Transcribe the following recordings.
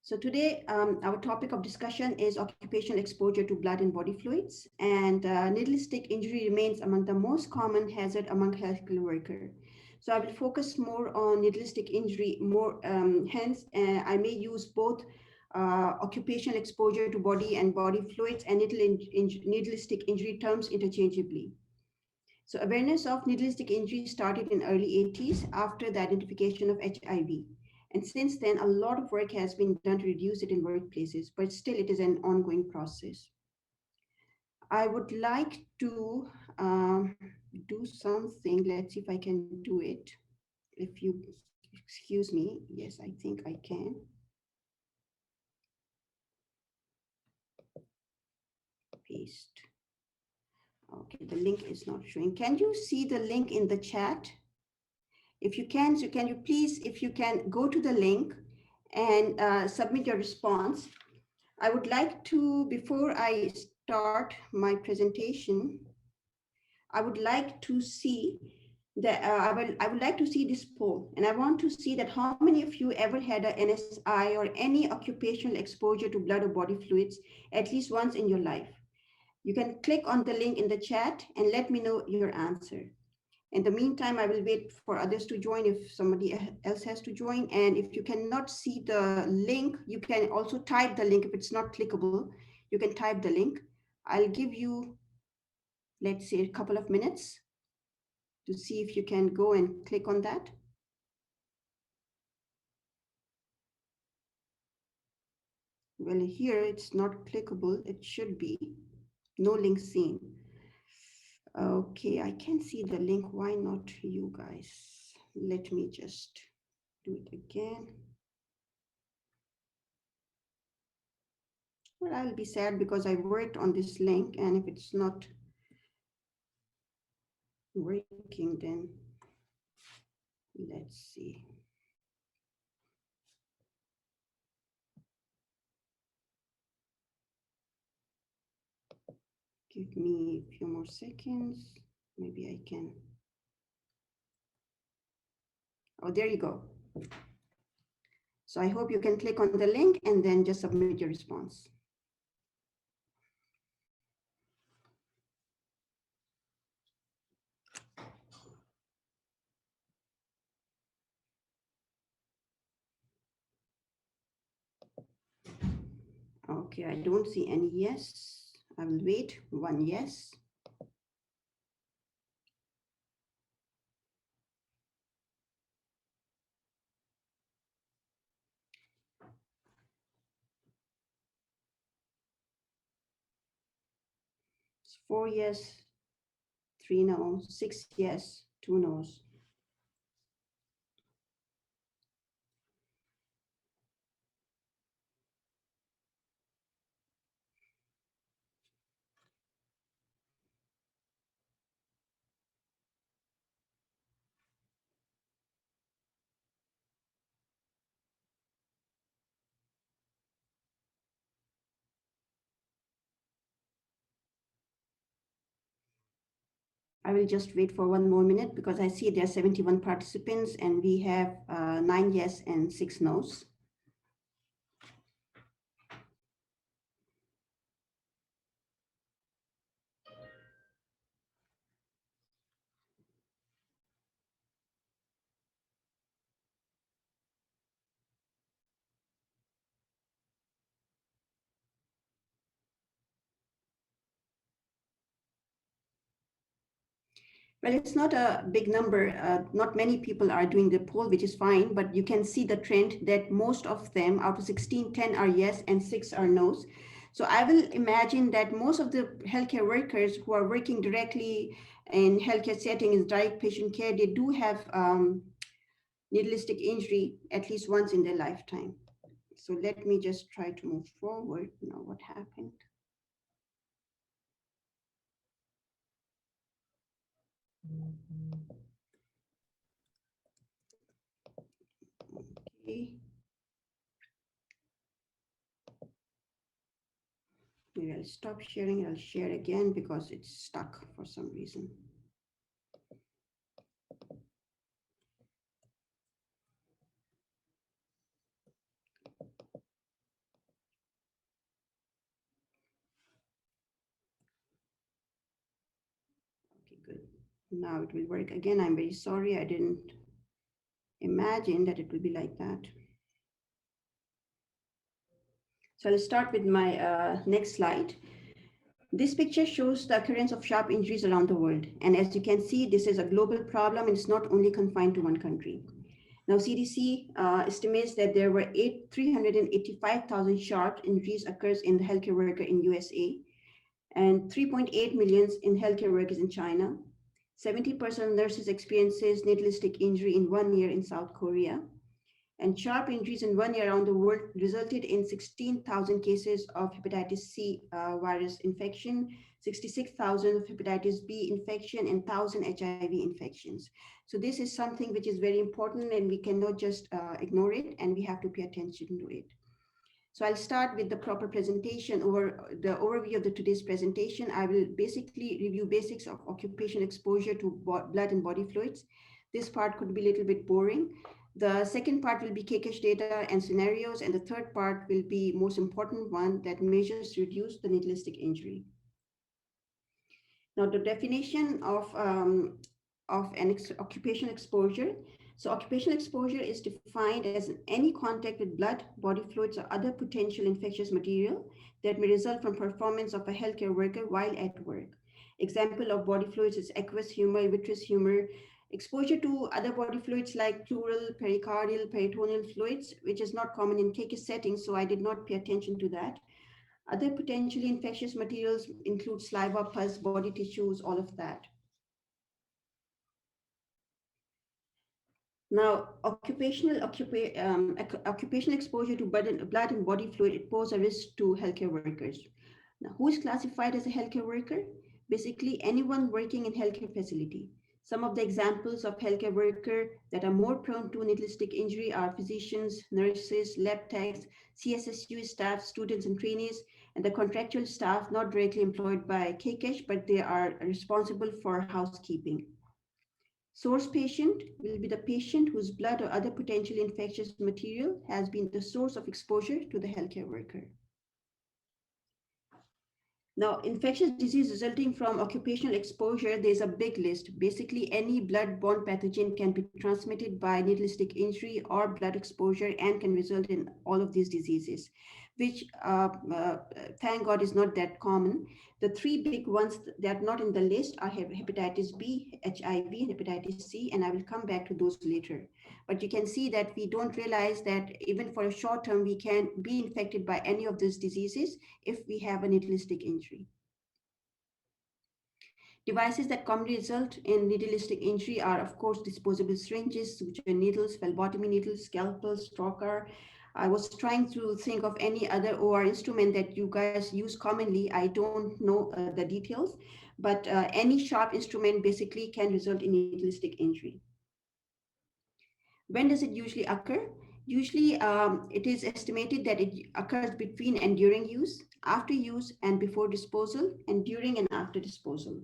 So today, our topic of discussion is occupational exposure to blood and body fluids, and needle-stick injury remains among the most common hazard among healthcare workers. So I will focus more on needle-stick injury, hence I may use both occupational exposure to body and body fluids and needle-stick injury terms interchangeably. So awareness of needle-stick injury started in early 80s after the identification of HIV. And since then, a lot of work has been done to reduce it in workplaces, but still it is an ongoing process. I would like to do something. Let's see if I can do it. If you excuse me. Yes, I think I can. Paste. Okay, the link is not showing. Can you see the link in the chat? If you can, so can you please, if you can go to the link and submit your response. I would like to, before I start my presentation, I would like to see that I would like to see this poll, and I want to see that how many of you ever had an NSI or any occupational exposure to blood or body fluids at least once in your life. You can click on the link in the chat and let me know your answer. In the meantime, I will wait for others to join if somebody else has to join. And if you cannot see the link, you can also type the link. If it's not clickable, you can type the link. I'll give you, let's say, a couple of minutes to see if you can go and click on that. Well, here it's not clickable. It should be. No link seen. Okay, I can see the link. Why not you guys? Let me just do it again. Well, I'll be sad because I worked on this link, and if it's not working, then let's see. Give me a few more seconds. Maybe I can. Oh, there you go. So I hope you can click on the link and then just submit your response. Okay, I don't see any yes. I will wait. One yes. It's 4 yes, 3 no, 6 yes, 2 no's. I will just wait for 1 more minute because I see there are 71 participants and we have 9 yes and 6 no's. Well, it's not a big number. Not many people are doing the poll, which is fine, but you can see the trend that most of them, out of 16, 10 are yes and 6 are no's. So I will imagine that most of the healthcare workers who are working directly in healthcare settings, direct patient care, they do have needle-stick injury at least once in their lifetime. So let me just try to move forward. Now, what happened? Okay. Maybe I'll stop sharing. I'll share again because it's stuck for some reason. Now it will work again. I'm very sorry. I didn't imagine that it will be like that. So I'll start with my next slide. This picture shows the occurrence of sharp injuries around the world. And as you can see, this is a global problem and it's not only confined to one country. Now, CDC estimates that there were 385,000 sharp injuries occurs in the healthcare worker in USA and 3.8 million in healthcare workers in China. 70% of nurses experiences needlistic injury in 1 year in South Korea. And sharp injuries in 1 year around the world resulted in 16,000 cases of hepatitis C virus infection, 66,000 of hepatitis B infection, and 1,000 HIV infections. So this is something which is very important and we cannot just ignore it, and we have to pay attention to it. So I'll start with the proper presentation. Over the overview of the today's presentation, I will basically review basics of occupational exposure to blood and body fluids. This part could be a little bit boring. The second part will be KCASH data and scenarios, and the third part will be most important one, that measures reduce the needlistic injury. Now, the definition of an occupational exposure. So occupational exposure is defined as any contact with blood, body fluids, or other potential infectious material that may result from performance of a healthcare worker while at work. Example of body fluids is aqueous humor, vitreous humor. Exposure to other body fluids like pleural, pericardial, peritoneal fluids, which is not common in KK settings, so I did not pay attention to that. Other potentially infectious materials include saliva, pus, body tissues, all of that. Now, occupational exposure to blood and body fluid, it poses a risk to healthcare workers. Now, who is classified as a healthcare worker? Basically, anyone working in healthcare facility. Some of the examples of healthcare worker that are more prone to needlistic injury are physicians, nurses, lab techs, CSSU staff, students and trainees, and the contractual staff not directly employed by KCASH, but they are responsible for housekeeping. Source patient will be the patient whose blood or other potentially infectious material has been the source of exposure to the healthcare worker. Now, infectious disease resulting from occupational exposure, there's a big list. Basically, any blood-borne pathogen can be transmitted by needlistic injury or blood exposure and can result in all of these diseases, which, thank God, is not that common. The three big ones that are not in the list are hepatitis B, HIV, and hepatitis C, and I will come back to those later. But you can see that we don't realize that even for a short term, we can be infected by any of these diseases if we have a needlistic injury. Devices that commonly result in needlistic injury are, of course, disposable syringes, suture needles, phlebotomy needles, scalpels, trocar. I was trying to think of any other OR instrument that you guys use commonly. I don't know the details, but any sharp instrument basically can result in needlistic injury. When does it usually occur? Usually, it is estimated that it occurs between and during use, after use and before disposal, and during and after disposal.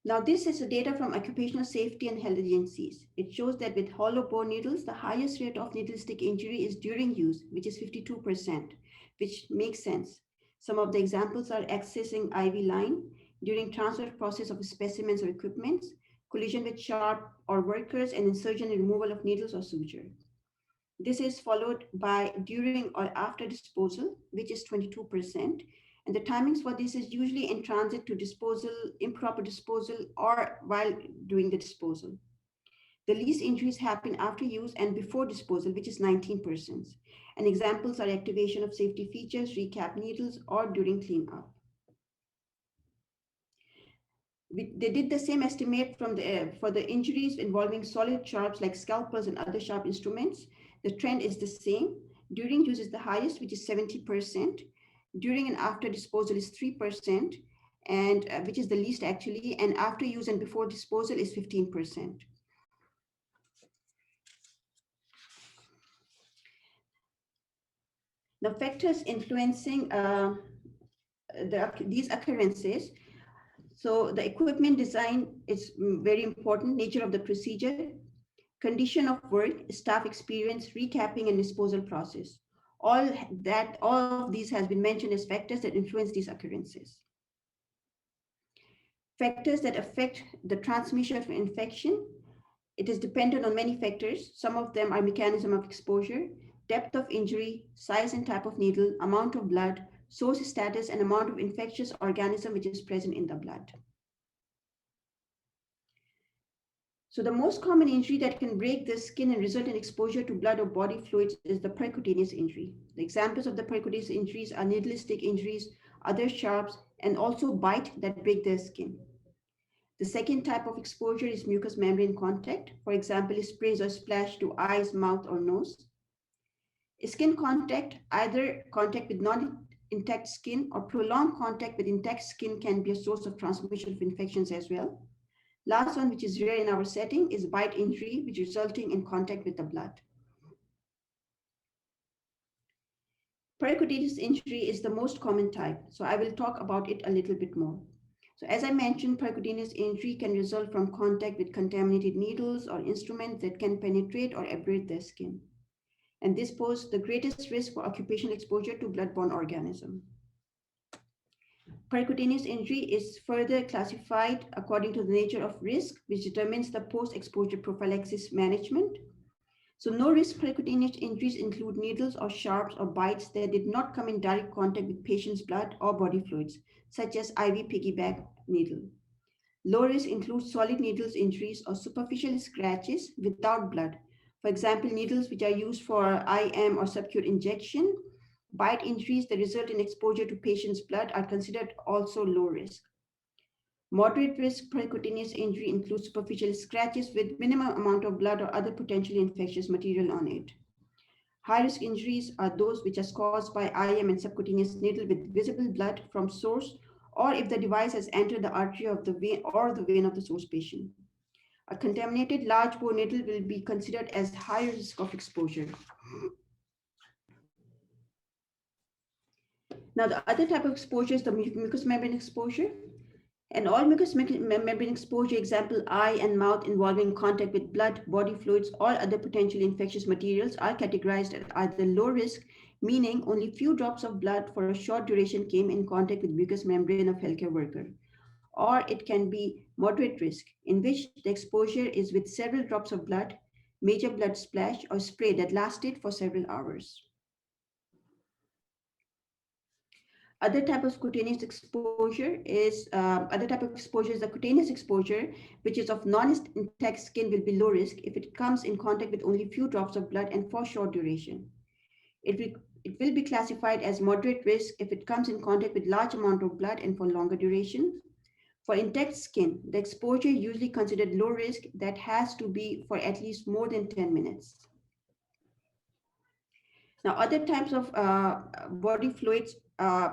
Now, this is the data from Occupational Safety and Health Agencies. It shows that with hollow bore needles, the highest rate of needlistic injury is during use, which is 52%, which makes sense. Some of the examples are accessing IV line, during transfer process of specimens or equipment, collision with sharp or workers, and insertion and removal of needles or suture. This is followed by during or after disposal, which is 22%. And the timings for this is usually in transit to disposal, improper disposal, or while doing the disposal. The least injuries happen after use and before disposal, which is 19%. And examples are activation of safety features, recap needles, or during cleanup. They did the same estimate for the injuries involving solid sharps like scalpels and other sharp instruments. The trend is the same. During use is the highest, which is 70%. During and after disposal is 3%, and which is the least actually. And after use and before disposal is 15%. The factors influencing these occurrences. So the equipment design is very important, nature of the procedure, condition of work, staff experience, recapping, and disposal process. All of these has been mentioned as factors that influence these occurrences. Factors that affect the transmission of infection. It is dependent on many factors. Some of them are mechanism of exposure, depth of injury, size and type of needle, amount of blood, source status, and amount of infectious organism which is present in the blood. So the most common injury that can break the skin and result in exposure to blood or body fluids is the percutaneous injury. The examples of the percutaneous injuries are needle stick injuries, other sharps, and also bite that break the skin. The second type of exposure is mucous membrane contact. For example, sprays or splash to eyes, mouth, or nose. Skin contact, either contact with non-intact skin or prolonged contact with intact skin, can be a source of transmission of infections as well. Last one, which is rare in our setting, is bite injury, which is resulting in contact with the blood. Percutaneous injury is the most common type, so I will talk about it a little bit more. So as I mentioned, percutaneous injury can result from contact with contaminated needles or instruments that can penetrate or abrade the skin. And this poses the greatest risk for occupational exposure to blood-borne organism. Percutaneous injury is further classified according to the nature of risk, which determines the post-exposure prophylaxis management. So no-risk percutaneous injuries include needles or sharps or bites that did not come in direct contact with patient's blood or body fluids, such as IV piggyback needle. Low risk includes solid needles injuries or superficial scratches without blood. For example, needles which are used for IM or subcutaneous injection. Bite injuries that result in exposure to patient's blood are considered also low risk. Moderate risk percutaneous injury includes superficial scratches with minimum amount of blood or other potentially infectious material on it. High risk injuries are those which are caused by IM and subcutaneous needle with visible blood from source, or if the device has entered the artery of the vein or the vein of the source patient. A contaminated large bore needle will be considered as high risk of exposure. Now, the other type of exposure is the mucous membrane exposure. And all mucous membrane exposure, example eye and mouth involving contact with blood, body fluids, or other potentially infectious materials, are categorized as either low risk, meaning only few drops of blood for a short duration came in contact with mucous membrane of healthcare worker. Or it can be moderate risk, in which the exposure is with several drops of blood, major blood splash, or spray that lasted for several hours. Other type of cutaneous exposure is the cutaneous exposure, which is of non-intact skin, will be low risk if it comes in contact with only few drops of blood and for short duration. It will be classified as moderate risk if it comes in contact with large amount of blood and for longer duration. For intact skin, the exposure usually considered low risk that has to be for at least more than 10 minutes. Now, other types of body fluids,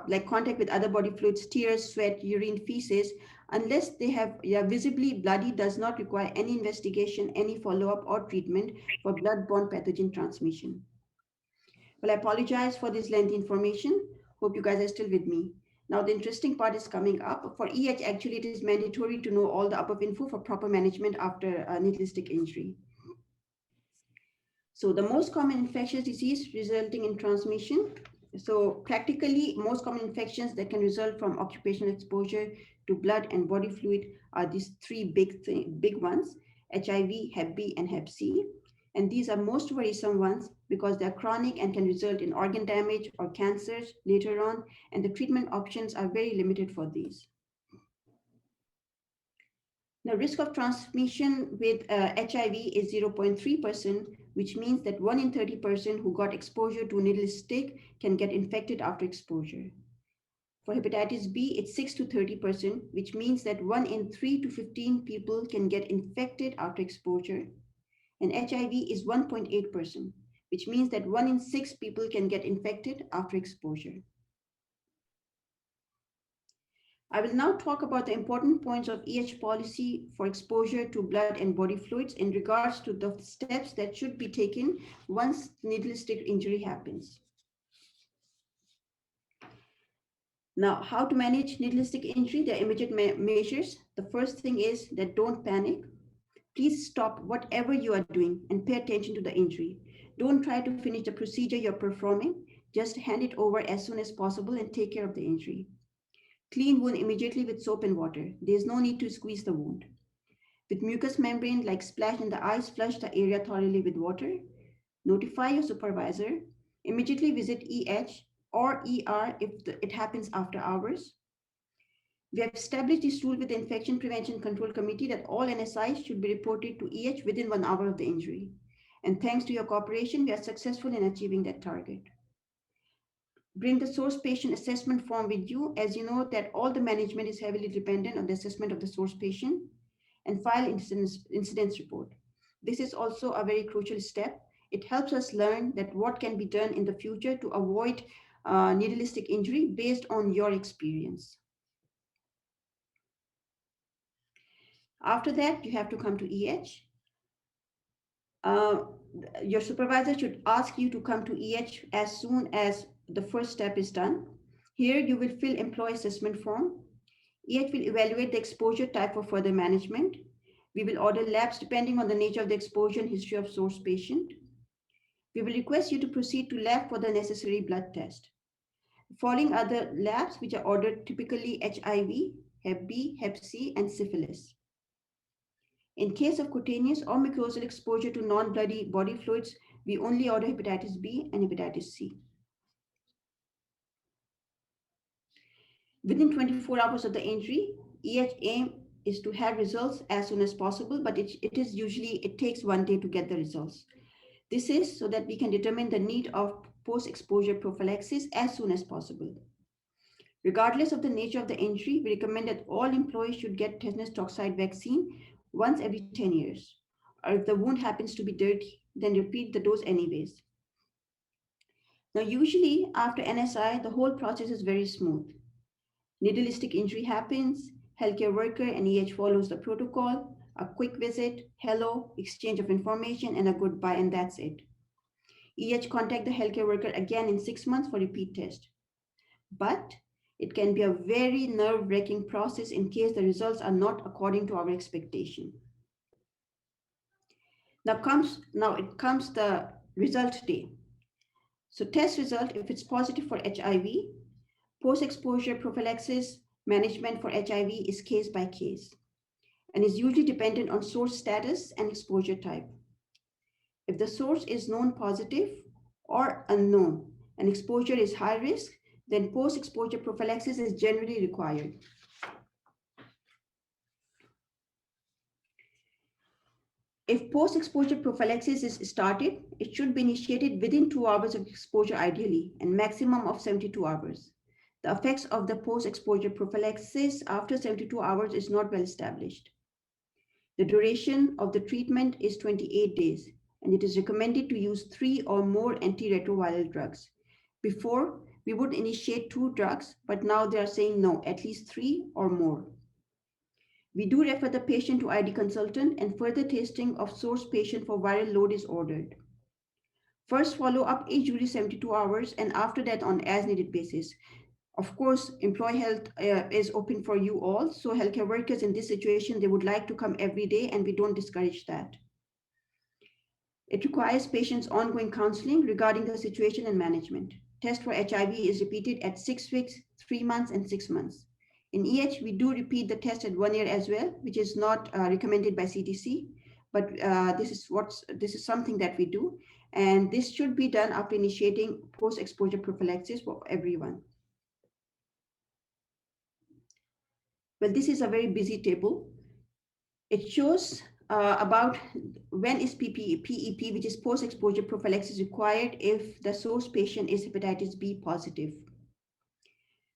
like contact with other body fluids, tears, sweat, urine, feces, unless they have visibly bloody, does not require any investigation, any follow-up or treatment for blood-borne pathogen transmission. Well, I apologize for this lengthy information. Hope you guys are still with me. Now, the interesting part is coming up. For EH, actually, it is mandatory to know all the above info for proper management after a needle stick injury. So the most common infectious disease resulting in transmission. So practically most common infections that can result from occupational exposure to blood and body fluid are these three big ones: HIV, Hep B, and Hep C. And these are most worrisome ones because they're chronic and can result in organ damage or cancers later on, and the treatment options are very limited for these. The risk of transmission with HIV is 0.3%, which means that 1 in 30 person who got exposure to a needle stick can get infected after exposure. For hepatitis B, it's 6 to 30%, which means that 1 in 3 to 15 people can get infected after exposure. And HIV is 1.8%, which means that 1 in 6 people can get infected after exposure. I will now talk about the important points of EH policy for exposure to blood and body fluids in regards to the steps that should be taken once needle stick injury happens. Now, how to manage needle stick injury? The immediate measures. The first thing is that don't panic. Please stop whatever you are doing and pay attention to the injury. Don't try to finish the procedure you're performing. Just hand it over as soon as possible and take care of the injury. Clean wound immediately with soap and water. There is no need to squeeze the wound. With mucous membrane like splash in the eyes, flush the area thoroughly with water. Notify your supervisor. Immediately visit EH or ER if it happens after hours. We have established this rule with the Infection Prevention Control Committee that all NSIs should be reported to EH within 1 hour of the injury. And thanks to your cooperation, we are successful in achieving that target. Bring the source patient assessment form with you, as you know that all the management is heavily dependent on the assessment of the source patient, and file incidents report. This is also a very crucial step. It helps us learn that what can be done in the future to avoid needleistic injury based on your experience. After that, you have to come to EH. Uh, your supervisor should ask you to come to EH as soon as the first step is done. Here, you will fill employee assessment form. EH will evaluate the exposure type for further management. We will order labs depending on the nature of the exposure and history of source patient. We will request you to proceed to lab for the necessary blood test. Following other labs which are ordered typically HIV, Hep B, Hep C, and syphilis. In case of cutaneous or mucosal exposure to non-bloody body fluids, we only order hepatitis B and hepatitis C. Within 24 hours of the injury, EH aim is to have results as soon as possible, but it takes 1 day to get the results. This is so that we can determine the need of post-exposure prophylaxis as soon as possible. Regardless of the nature of the injury, we recommend that all employees should get tetanus toxoid vaccine once every 10 years. Or if the wound happens to be dirty, then repeat the dose anyways. Now, usually after NSI, the whole process is very smooth. Needleistic injury happens, healthcare worker and EH follows the protocol, a quick visit, hello, exchange of information, and a goodbye, and that's it. EH contact the healthcare worker again in 6 months for repeat test. But it can be a very nerve-wracking process in case the results are not according to our expectation. Now it comes the result day. So test result, if it's positive for HIV, post-exposure prophylaxis management for HIV is case by case and is usually dependent on source status and exposure type. If the source is known positive or unknown and exposure is high risk, then post-exposure prophylaxis is generally required. If post-exposure prophylaxis is started, it should be initiated within 2 hours of exposure ideally and maximum of 72 hours. The effects of the post-exposure prophylaxis after 72 hours is not well established. The duration of the treatment is 28 days, and it is recommended to use 3 or more antiretroviral drugs. Before, we would initiate 2 drugs, but now they are saying no, at least 3 or more. We do refer the patient to ID consultant and further testing of source patient for viral load is ordered. First follow-up is usually 72 hours and after that on as-needed basis. Of course, employee health is open for you all. So healthcare workers in this situation, they would like to come every day and we don't discourage that. It requires patients ongoing counseling regarding the situation and management. Test for HIV is repeated at 6 weeks, 3 months, and 6 months. In EH, we do repeat the test at 1 year as well, which is not recommended by CDC, but this is something that we do. And this should be done after initiating post-exposure prophylaxis for everyone. Well, this is a very busy table. It shows about when is PEP, which is post-exposure prophylaxis, required if the source patient is hepatitis B positive.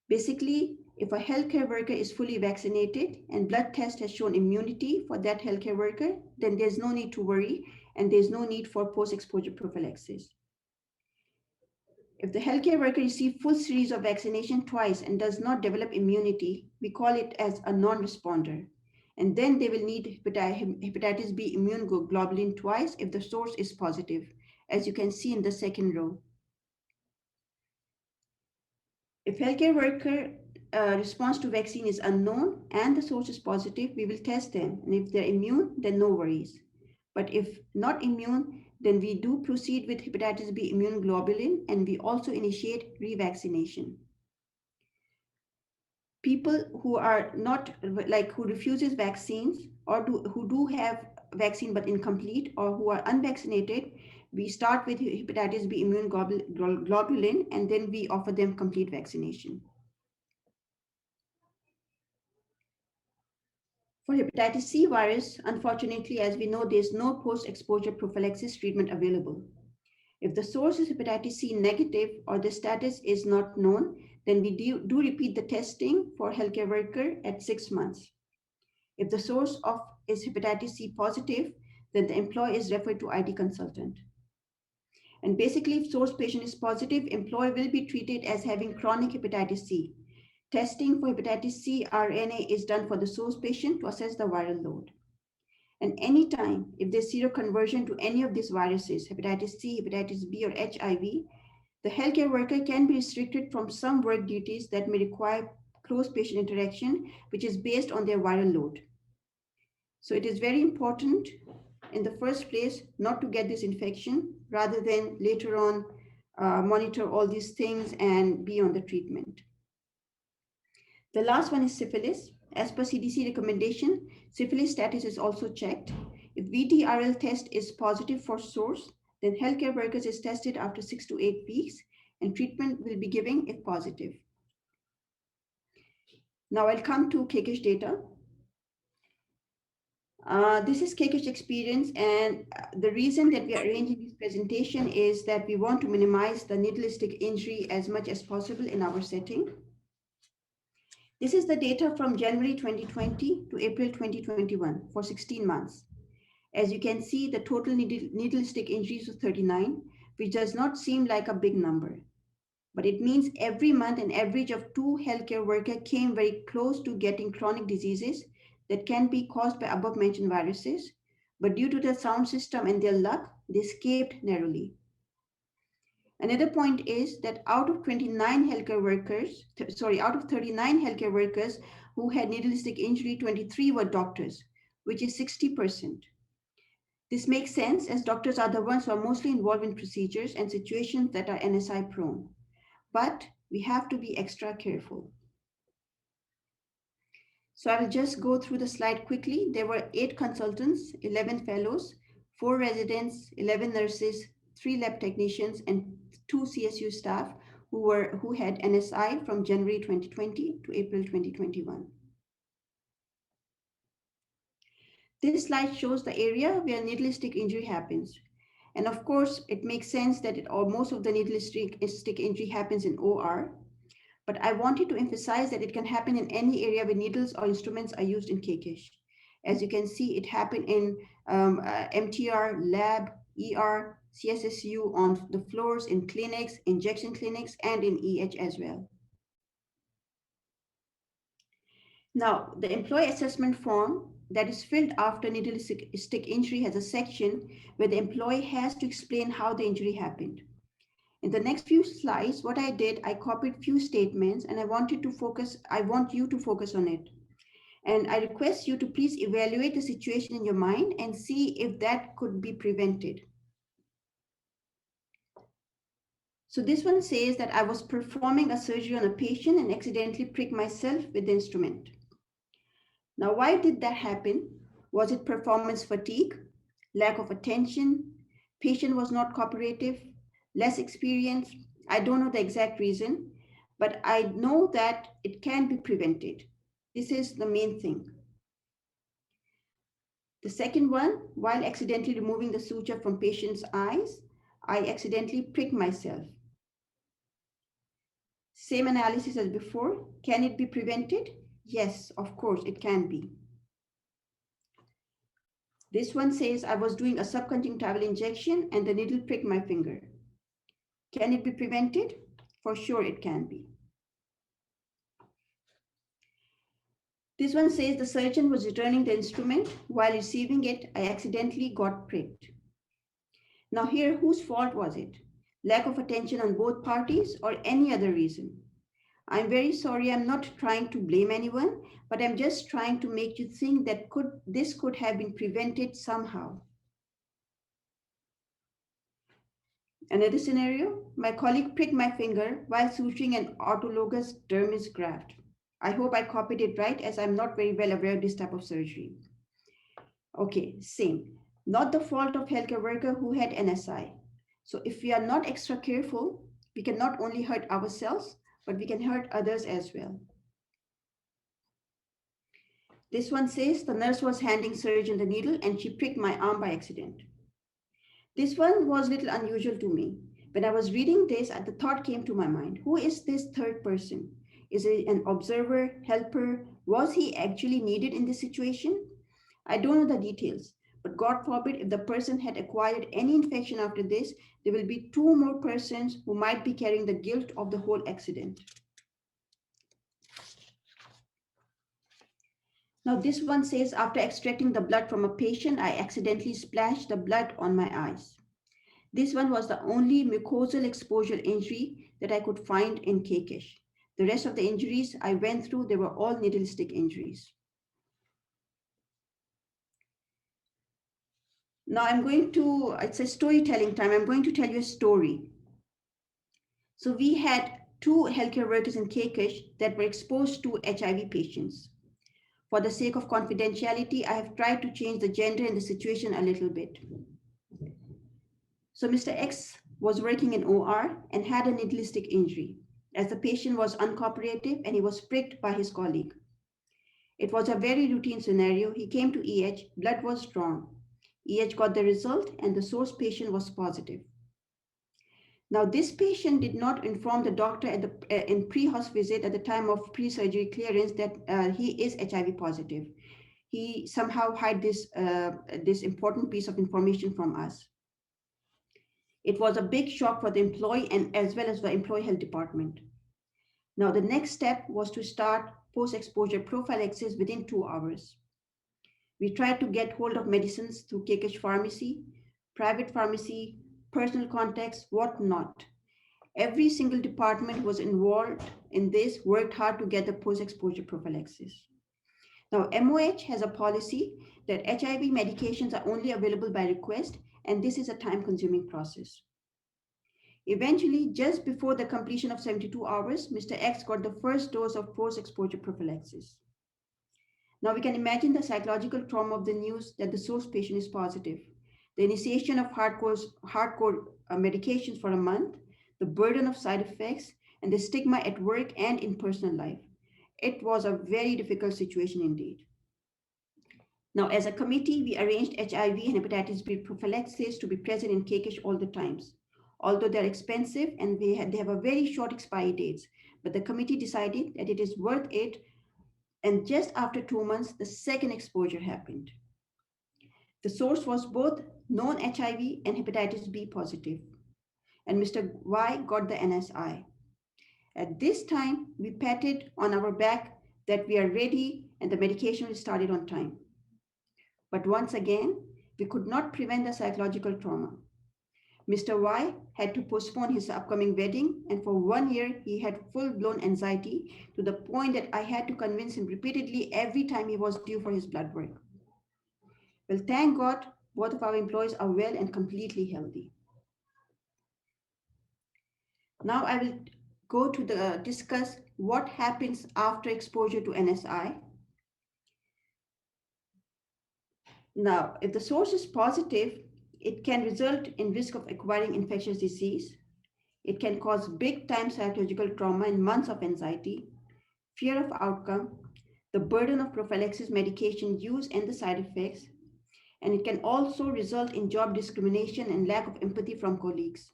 Basically, if a healthcare worker is fully vaccinated and blood test has shown immunity for that healthcare worker, then there's no need to worry and there's no need for post-exposure prophylaxis. If the healthcare worker receives full series of vaccination twice and does not develop immunity, we call it as a non-responder. And then they will need hepatitis B immune globulin twice if the source is positive, as you can see in the second row. If healthcare worker response to vaccine is unknown and the source is positive, we will test them. And if they're immune, then no worries. But if not immune, then we do proceed with hepatitis B immune globulin and we also initiate revaccination. People who are not like who refuses vaccines or who do have vaccine but incomplete or who are unvaccinated, we start with hepatitis B immune globulin and then we offer them complete vaccination. For hepatitis C virus, unfortunately, as we know, there's no post-exposure prophylaxis treatment available. If the source is hepatitis C negative or the status is not known, then we do repeat the testing for healthcare worker at 6 months. If the source of is hepatitis C positive, then the employee is referred to ID consultant. And basically, if source patient is positive, employee will be treated as having chronic hepatitis C. Testing for hepatitis C RNA is done for the source patient to assess the viral load. And anytime, if there's seroconversion to any of these viruses, hepatitis C, hepatitis B, or HIV, the healthcare worker can be restricted from some work duties that may require close patient interaction, which is based on their viral load. So it is very important in the first place not to get this infection rather than later on monitor all these things and be on the treatment. The last one is syphilis. As per CDC recommendation, syphilis status is also checked. If VTRL test is positive for source, then healthcare workers is tested after 6 to 8 weeks and treatment will be given if positive. Now I'll come to KKISH data. This is KKISH experience, and the reason that we are arranging this presentation is that we want to minimize the needle-stick injury as much as possible in our setting. This is the data from January 2020 to April 2021 for 16 months. As you can see, the total needle-stick injuries was 39, which does not seem like a big number. But it means every month an average of 2 healthcare workers came very close to getting chronic diseases that can be caused by above mentioned viruses. But due to the sound system and their luck, they escaped narrowly. Another point is that out of 39 healthcare workers, out of 39 healthcare workers who had needle-stick injury, 23 were doctors, which is 60%. This makes sense as doctors are the ones who are mostly involved in procedures and situations that are NSI prone. But we have to be extra careful. So I will just go through the slide quickly. There were 8 consultants, 11 fellows, 4 residents, 11 nurses, 3 lab technicians, and 2 CSU staff who had NSI from January 2020 to April 2021. This slide shows the area where needle-stick injury happens. And of course, it makes sense that most of the needle-stick injury happens in OR. But I wanted to emphasize that it can happen in any area where needles or instruments are used in KKISH. As you can see, it happened in MTR, lab, ER, CSSU, on the floors, in clinics, injection clinics, and in EH as well. Now, the employee assessment form that is filled after needle-stick injury has a section where the employee has to explain how the injury happened. In the next few slides, what I did, I copied few statements and I want you to focus on it. And I request you to please evaluate the situation in your mind and see if that could be prevented. So this one says that I was performing a surgery on a patient and accidentally pricked myself with the instrument. Now, why did that happen? Was it performance fatigue, lack of attention, patient was not cooperative, less experience? I don't know the exact reason, but I know that it can be prevented. This is the main thing. The second one, while accidentally removing the suture from patient's eyes, I accidentally pricked myself. Same analysis as before. Can it be prevented? Yes, of course, it can be. This one says I was doing a subconjunctival injection and the needle pricked my finger. Can it be prevented? For sure it can be. This one says the surgeon was returning the instrument. While receiving it, I accidentally got pricked. Now here, whose fault was it? Lack of attention on both parties or any other reason? I'm very sorry, I'm not trying to blame anyone, but I'm just trying to make you think that this could have been prevented somehow. Another scenario, my colleague pricked my finger while suturing an autologous dermis graft. I hope I copied it right as I'm not very well aware of this type of surgery. Okay, same. Not the fault of healthcare worker who had NSI. So if we are not extra careful, we can not only hurt ourselves, but we can hurt others as well. This one says the nurse was handing surgeon the needle and she pricked my arm by accident. This one was a little unusual to me. When I was reading this, the thought came to my mind, who is this third person? Is it an observer, helper? Was he actually needed in this situation? I don't know the details, but God forbid if the person had acquired any infection after this, there will be two more persons who might be carrying the guilt of the whole accident. Now, this one says after extracting the blood from a patient, I accidentally splashed the blood on my eyes. This one was the only mucosal exposure injury that I could find in Kekesh. The rest of the injuries I went through, they were all needle stick injuries. Now it's a storytelling time. I'm going to tell you a story. So we had two healthcare workers in Kekesh that were exposed to HIV patients. For the sake of confidentiality, I have tried to change the gender in the situation a little bit. So Mr. X was working in OR and had a needle stick injury, as the patient was uncooperative and he was pricked by his colleague. It was a very routine scenario. He came to EH, blood was drawn. EH got the result and the source patient was positive. Now, this patient did not inform the doctor in pre-hospital visit at the time of pre-surgery clearance that he is HIV positive. He somehow hid this important piece of information from us. It was a big shock for the employee and as well as the employee health department. Now, the next step was to start post-exposure prophylaxis within 2 hours. We tried to get hold of medicines through Kekesh pharmacy, private pharmacy, personal contacts, whatnot. Every single department was involved in this, worked hard to get the post-exposure prophylaxis. Now, MOH has a policy that HIV medications are only available by request, and this is a time-consuming process. Eventually, just before the completion of 72 hours, Mr. X got the first dose of post-exposure prophylaxis. Now, we can imagine the psychological trauma of the news that the source patient is positive, the initiation of hardcore medications for a month, the burden of side effects, and the stigma at work and in personal life. It was a very difficult situation indeed. Now, as a committee, we arranged HIV and hepatitis B prophylaxis to be present in Kekesh all the times. Although they're expensive and they have a very short expiry dates, but the committee decided that it is worth it. And just after 2 months, the second exposure happened. The source was both known HIV and hepatitis B positive, and Mr. Y got the NSI. At this time, we patted on our back that we are ready and the medication was started on time. But once again, we could not prevent the psychological trauma. Mr. Y had to postpone his upcoming wedding, and for 1 year, he had full-blown anxiety to the point that I had to convince him repeatedly every time he was due for his blood work. Well, thank God, both of our employees are well and completely healthy. Now I will go to discuss what happens after exposure to NSI. Now, if the source is positive, it can result in risk of acquiring infectious disease. It can cause big time psychological trauma and months of anxiety, fear of outcome, the burden of prophylaxis medication use and the side effects, and it can also result in job discrimination and lack of empathy from colleagues.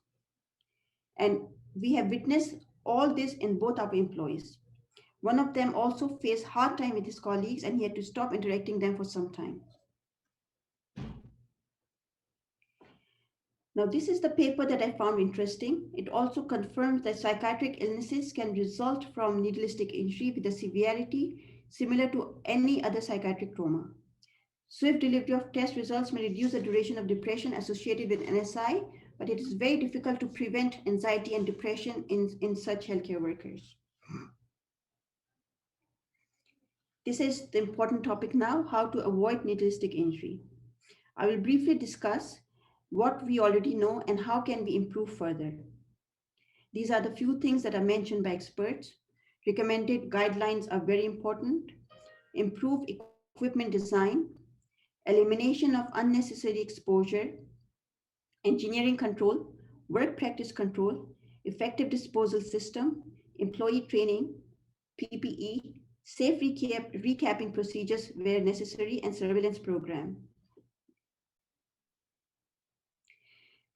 And we have witnessed all this in both our employees. One of them also faced hard time with his colleagues and he had to stop interacting them for some time. Now, this is the paper that I found interesting. It also confirms that psychiatric illnesses can result from needle stick injury with a severity similar to any other psychiatric trauma. Swift delivery of test results may reduce the duration of depression associated with NSI, but it is very difficult to prevent anxiety and depression in such healthcare workers. This is the important topic now, how to avoid needle stick injury. I will briefly discuss what we already know and how can we improve further. These are the few things that are mentioned by experts. Recommended guidelines are very important. Improve equipment design, elimination of unnecessary exposure, engineering control, work practice control, effective disposal system, employee training, PPE, safe recapping procedures where necessary, and surveillance program.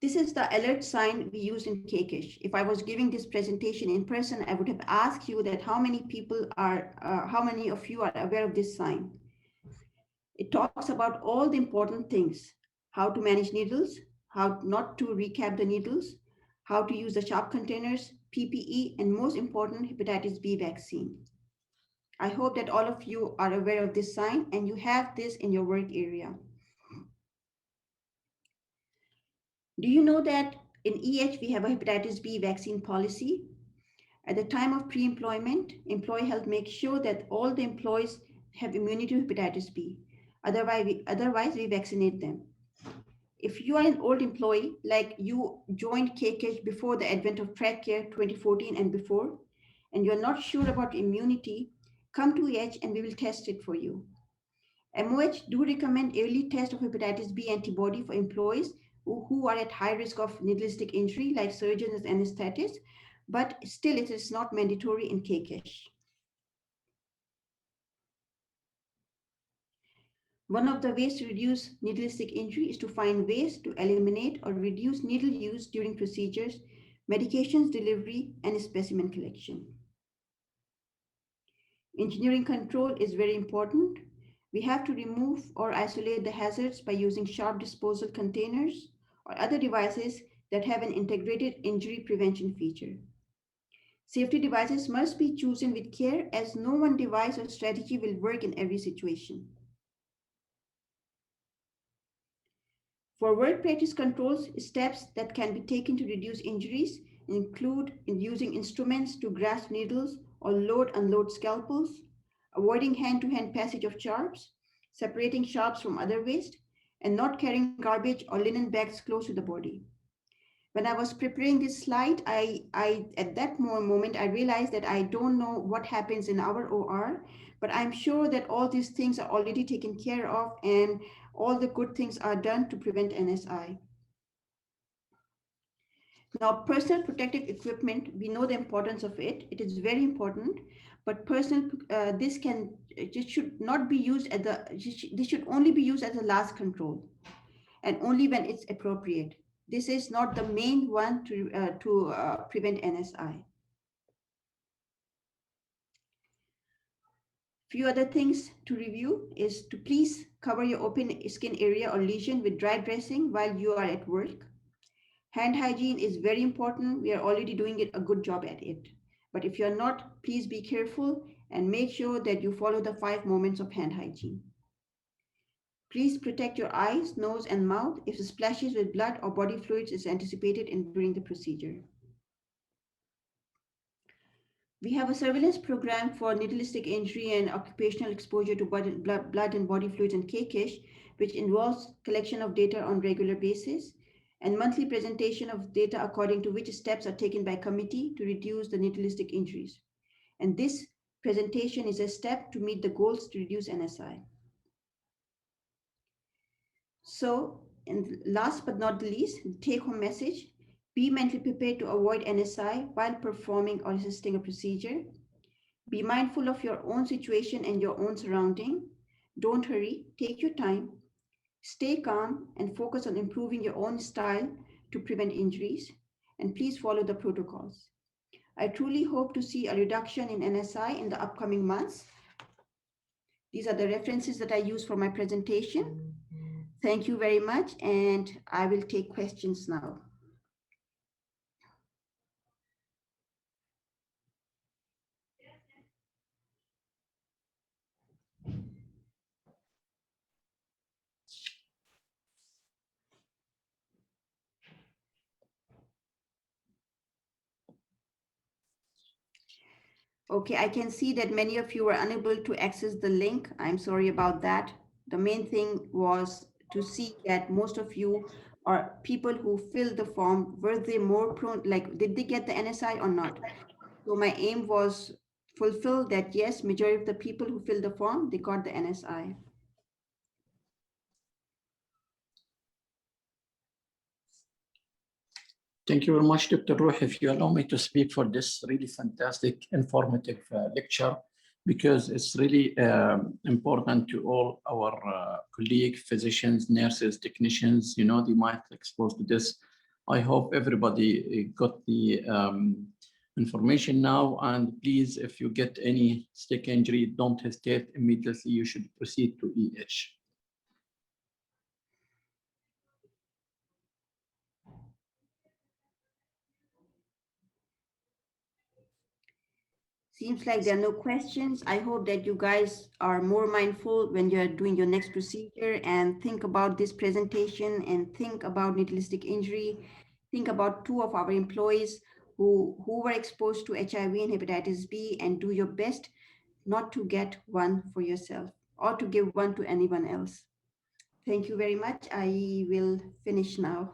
This is the alert sign we use in KKISH. If I was giving this presentation in person, I would have asked you that how many of you are aware of this sign? It talks about all the important things: how to manage needles, how not to recap the needles, how to use the sharp containers, PPE, and most important, hepatitis B vaccine. I hope that all of you are aware of this sign and you have this in your work area. Do you know that in EH we have a hepatitis B vaccine policy? At the time of pre-employment, employee health makes sure that all the employees have immunity to hepatitis B. Otherwise, we vaccinate them. If you are an old employee, like you joined KKH before the advent of Track Care 2014 and before, and you're not sure about immunity, come to EH and we will test it for you. MOH do recommend early test of hepatitis B antibody for employees who are at high risk of needlistic injury, like surgeons and anesthetists, but still it is not mandatory in KKH. One of the ways to reduce needlistic injury is to find ways to eliminate or reduce needle use during procedures, medications delivery, and specimen collection. Engineering control is very important. We have to remove or isolate the hazards by using sharp disposal containers or other devices that have an integrated injury prevention feature. Safety devices must be chosen with care, as no one device or strategy will work in every situation. For work practice controls, steps that can be taken to reduce injuries include using instruments to grasp needles or load-unload scalpels, avoiding hand-to-hand passage of sharps, separating sharps from other waste, and not carrying garbage or linen bags close to the body. When I was preparing this slide, at that moment, I realized that I don't know what happens in our OR, but I'm sure that all these things are already taken care of and all the good things are done to prevent NSI. Now, personal protective equipment, we know the importance of it. It is very important, but this should not be used this should only be used as a last control and only when it's appropriate. This is not the main one to prevent NSI. Few other things to review is to please cover your open skin area or lesion with dry dressing while you are at work. Hand hygiene is very important. We are already doing a good job at it. But if you're not, please be careful and make sure that you follow the 5 moments of hand hygiene. Please protect your eyes, nose, and mouth if splashes with blood or body fluids is anticipated during the procedure. We have a surveillance program for needlistic injury and occupational exposure to blood and body fluids and KKISH, which involves collection of data on regular basis and monthly presentation of data according to which steps are taken by committee to reduce the needlistic injuries. And this presentation is a step to meet the goals to reduce NSI. So, and last but not the least, the take-home message: be mentally prepared to avoid NSI while performing or assisting a procedure. Be mindful of your own situation and your own surrounding. Don't hurry, take your time. Stay calm and focus on improving your own style to prevent injuries. And please follow the protocols. I truly hope to see a reduction in NSI in the upcoming months. These are the references that I use for my presentation. Thank you very much, and I will take questions now. Okay, I can see that many of you were unable to access the link. I'm sorry about that. The main thing was to see that most of you are people who filled the form. Were they more prone, like, did they get the NSI or not? So my aim was fulfill that, yes, majority of the people who filled the form, they got the NSI. Thank you very much, Dr. Ruhi, if you allow me to speak for this really fantastic, informative lecture, because it's really important to all our colleagues, physicians, nurses, technicians, they might expose to this. I hope everybody got the information now, and please, if you get any stick injury, don't hesitate immediately. You should proceed to EH. Seems like there are no questions. I hope that you guys are more mindful when you're doing your next procedure, and think about this presentation and think about needleistic injury. Think about 2 of our employees who were exposed to HIV and hepatitis B, and do your best not to get one for yourself or to give one to anyone else. Thank you very much. I will finish now.